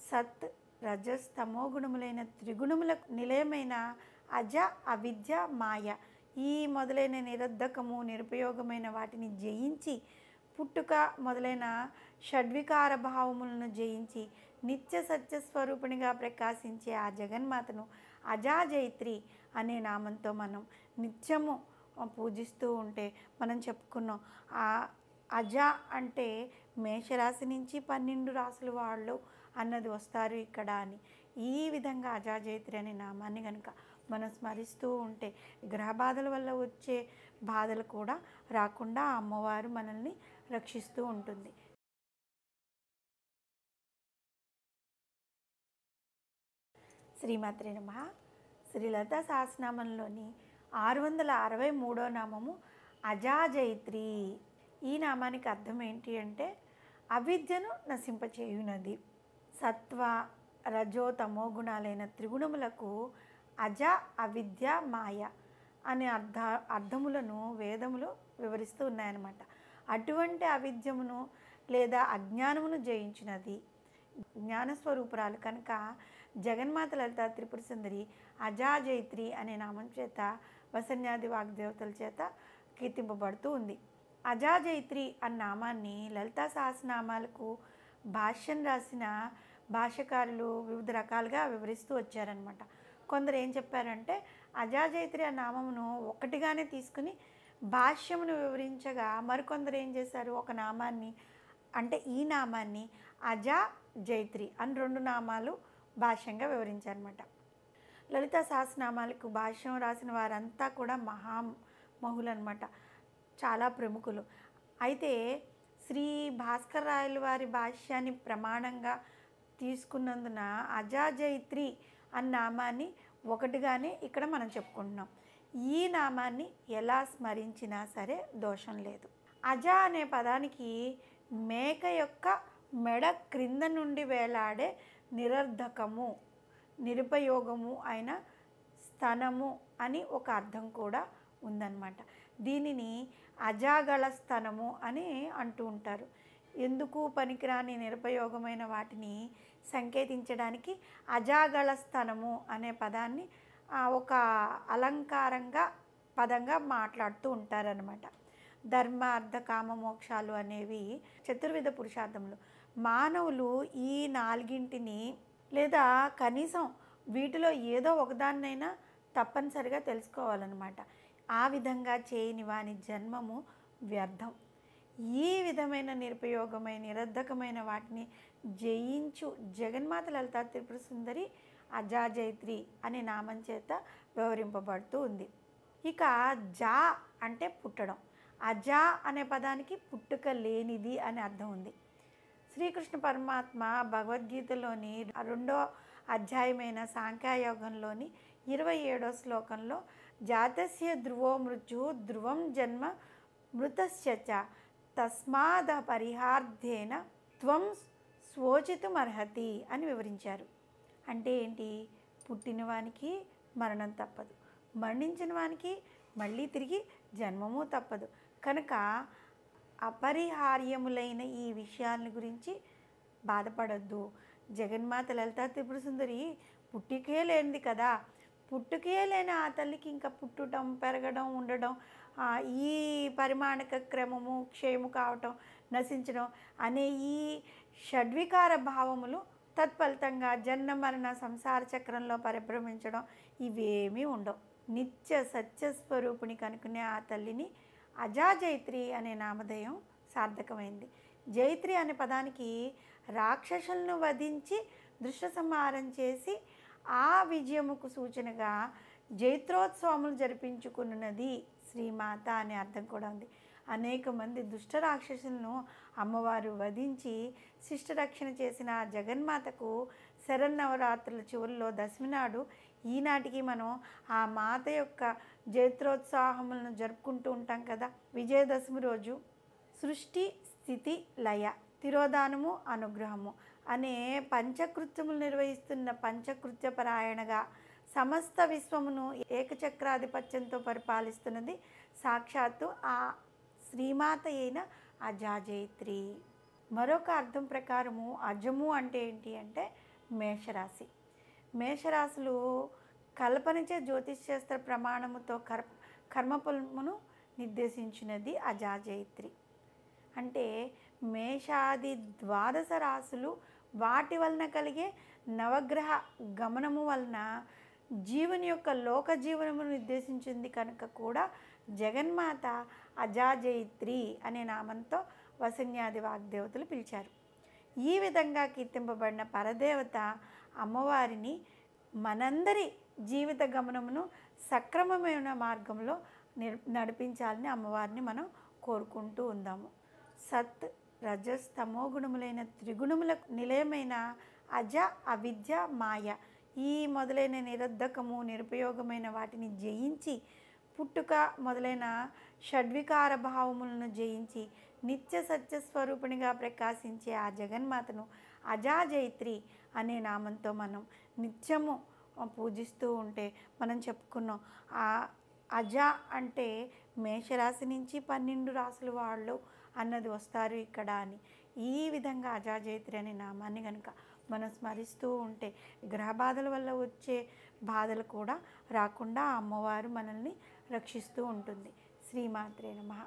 సత్ రజస్ తమో గుణములైన త్రిగుణములకు నిలయమైన అజ అవిద్య మాయ ఈ మొదలైన నిరర్ధకము నిరుపయోగమైన వాటిని జయించి పుట్టుక మొదలైన షడ్వికార భావములను జయించి నిత్య సత్యస్వరూపిణిగా ప్రకాశించే ఆ జగన్మాతను అజాజైత్రి అనే నామంతో మనం నిత్యము పూజిస్తూ ఉంటే మనం చెప్పుకున్నాం. ఆ అజ అంటే మేషరాశి నుంచి 12 రాసుల వాళ్ళు అన్నది వస్తారు ఇక్కడ అని. ఈ విధంగా అజాజైత్రి అనే నామాన్ని కనుక మనం స్మరిస్తూ ఉంటే గ్రహ బాధల వల్ల వచ్చే బాధలు కూడా రాకుండా అమ్మవారు మనల్ని రక్షిస్తూ ఉంటుంది. శ్రీమాత్రే నమః. శ్రీలలిత సహస్రనామంలోని 663వ నామము అజాజైత్రి. ఈ నామానికి అర్థం ఏంటి అంటే అవిద్యను నశింపచేయునది. సత్వ రజో తమో గుణాలైన త్రిగుణములకు అజ అవిద్య మాయ అనే అర్థములను వేదములు వివరిస్తూ ఉన్నాయన్నమాట. అటువంటి అవిద్యమును లేదా అజ్ఞానమును జయించినది జ్ఞానస్వరూపురాలు కనుక జగన్మాత లలిత త్రిపుర సుందరి అజాజైత్రి అనే నామం చేత వసన్యాది వాగ్దేవతల చేత కీర్తింపబడుతూ ఉంది. అజాజైత్రి అన్న నామాన్ని లలితా సహస్రనామాలకు భాష్యం రాసిన భాష్యకారులు వివిధ రకాలుగా వివరిస్తూ వచ్చారనమాట. కొందరు ఏం చెప్పారంటే అజాజైత్రి ఆ నామమును ఒక్కటిగానే తీసుకుని భాష్యమును వివరించగా, మరికొందరు ఏం చేశారు ఒక నామాన్ని అంటే ఈ నామాన్ని అజాజైత్రి అని 2 నామాలు భాష్యంగా వివరించారన్నమాట. లలితా సహస్రనామాలకు భాష్యం రాసిన వారంతా కూడా మహామహులు అనమాట, చాలా ప్రముఖులు. అయితే శ్రీ భాస్కర్ రాయల వారి భాష్యాన్ని ప్రమాణంగా తీసుకున్నందున అజాజైత్రి అన్న నామాన్ని ఒకటిగానే ఇక్కడ మనం చెప్పుకుంటున్నాం. ఈ నామాన్ని ఎలా స్మరించినా సరే దోషం లేదు. అజ అనే పదానికి మేక యొక్క మెడ క్రింద నుండి వేలాడే నిరర్ధకము నిరుపయోగము అయిన స్తనము అని ఒక అర్థం కూడా ఉందన్నమాట. దీనిని అజాగళ స్తనము అని అంటూ ఉంటారు. ఎందుకు పనికిరాని నిరుపయోగమైన వాటిని సంకేతించడానికి అజాగళ స్తనము అనే పదాన్ని ఒక అలంకారంగా పదంగా మాట్లాడుతూ ఉంటారనమాట. ధర్మ అర్థ కామ మోక్షాలు అనేవి చతుర్విధ పురుషార్థములు. మానవులు ఈ 4ంటిని లేదా కనీసం వీటిలో ఏదో ఒకదాన్నైనా తప్పనిసరిగా తెలుసుకోవాలన్నమాట. ఆ విధంగా చేయని వాని జన్మము వ్యర్థం. ఈ విధమైన నిరుపయోగమైన నిరర్ధకమైన వాటిని జయించు జగన్మాత లలితా త్రిపుర సుందరి అజాజైత్రి అనే నామం చేత వివరింపబడుతూ ఉంది. ఇక జా అంటే పుట్టడం. అజా అనే పదానికి పుట్టుక లేనిది అని అర్థం ఉంది. శ్రీకృష్ణ పరమాత్మ భగవద్గీతలోని 2వ అధ్యాయమైన సాంఖ్యయోగంలోని 27వ శ్లోకంలో జాతస్య ధ్రువో మృత్యు ధ్రువం జన్మ మృతస్య చ తస్మాద పరిహార్థేన త్వం స్వోచితుమర్హతి అని వివరించారు. అంటే ఏంటి? పుట్టిన వానికి మరణం తప్పదు, మరణించిన వానికి మళ్ళీ తిరిగి జన్మము తప్పదు. కనుక అపరిహార్యములైన ఈ విషయాల గురించి బాధపడద్దు. జగన్మాత లలితా త్రిపుర సుందరి పుట్టుకే లేనిది కదా. పుట్టుకే లేని ఆ తల్లికి ఇంకా పుట్టడం పెరగడం ఉండడం ఈ పరిమాణక క్రమము క్షయము కావటం నశించడం అనే ఈ షడ్వికార భావములు తత్ఫలితంగా జన్మ మరణ సంసార చక్రంలో పరిభ్రమించడం ఇవేమీ ఉండవు. నిత్య సత్యస్వరూపిణి కనుకునే ఆ తల్లిని అజాజైత్రి అనే నామధేయం సార్థకమైంది. జైత్రి అనే పదానికి రాక్షసులను వధించి దృష్ట సంహారం చేసి ఆ విజయముకు సూచనగా జైత్రోత్సవములు జరిపించుకున్నది శ్రీమాత అనే అర్థం కూడా ఉంది. అనేక మంది దుష్ట రాక్షసులను అమ్మవారు వధించి శిష్టరక్షణ చేసిన జగన్మాతకు శరన్నవరాత్రుల చివరిలో దశమి నాడు ఈనాటికి మనం ఆ మాత యొక్క జైత్రోత్సాహములను జరుపుకుంటూ ఉంటాం కదా. విజయదశమి రోజు సృష్టి స్థితి లయ తిరోధానము అనుగ్రహము అనే పంచకృత్యములు నిర్వహిస్తున్న పంచకృత్యపరాయణగా సమస్త విశ్వమును ఏకచక్రాధిపత్యంతో పరిపాలిస్తున్నది సాక్షాత్తు ఆ శ్రీమాత అయిన అజాజైత్రి. మరొక అర్థం ప్రకారము అజము అంటే ఏంటి అంటే మేషరాశి. మేషరాశులు కల్పనించే జ్యోతిష్శాస్త్ర ప్రమాణముతో కర్మఫలమును నిర్దేశించినది అజాజయిత్రి. అంటే మేషాది ద్వాదశ రాశులు వాటి వలన కలిగే నవగ్రహ గమనము వలన జీవుని యొక్క లోక జీవనమును నిర్దేశించింది కనుక కూడా జగన్మాత అజాజయిత్రి అనే నామంతో వసన్యాది వాగ్దేవతలు పిలిచారు. ఈ విధంగా కీర్తింపబడిన పరదేవత అమ్మవారిని మనందరి జీవిత గమనమును సక్రమమైన మార్గంలో నడిపించాలని అమ్మవారిని మనం కోరుకుంటూ ఉందాము. సత్ రజస్ తమో గుణములైన త్రిగుణములకు నిలయమైన అజ అవిద్య మాయ ఈ మొదలైన నిరర్ధకము నిరుపయోగమైన వాటిని జయించి పుట్టుక మొదలైన షడ్వికార భావములను జయించి నిత్య సత్యస్వరూపిణిగా ప్రకాశించే ఆ జగన్మాతను అజాజయిత్రి అనే నామంతో మనం నిత్యము పూజిస్తూ ఉంటే మనం చెప్పుకున్నాం. ఆ అజ అంటే మేషరాశి నుంచి 12 రాశుల వాళ్ళు అన్నది వస్తారు ఇక్కడ అని. ఈ విధంగా అజాజయిత్రి అనే నామాన్ని కనుక మనం స్మరిస్తూ ఉంటే గ్రహ బాధల వల్ల వచ్చే బాధలు కూడా రాకుండా అమ్మవారు మనల్ని రక్షిస్తూ ఉంటుంది. శ్రీమాత్రే నమః.